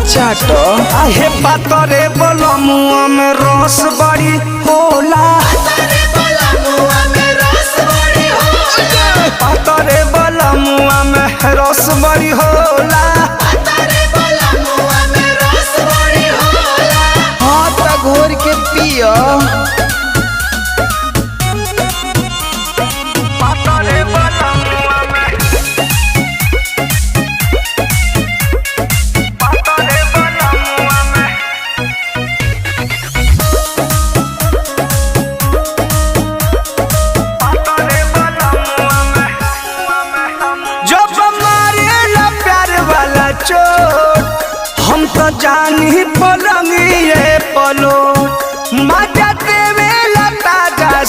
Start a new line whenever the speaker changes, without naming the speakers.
चाट आहे पातरे बलमुआ में रस बड़ी होला पातरे बलमुआ में रस बड़ी होला हाँ त घोर के पिया चोट हम तो जानी पलंगिए पलो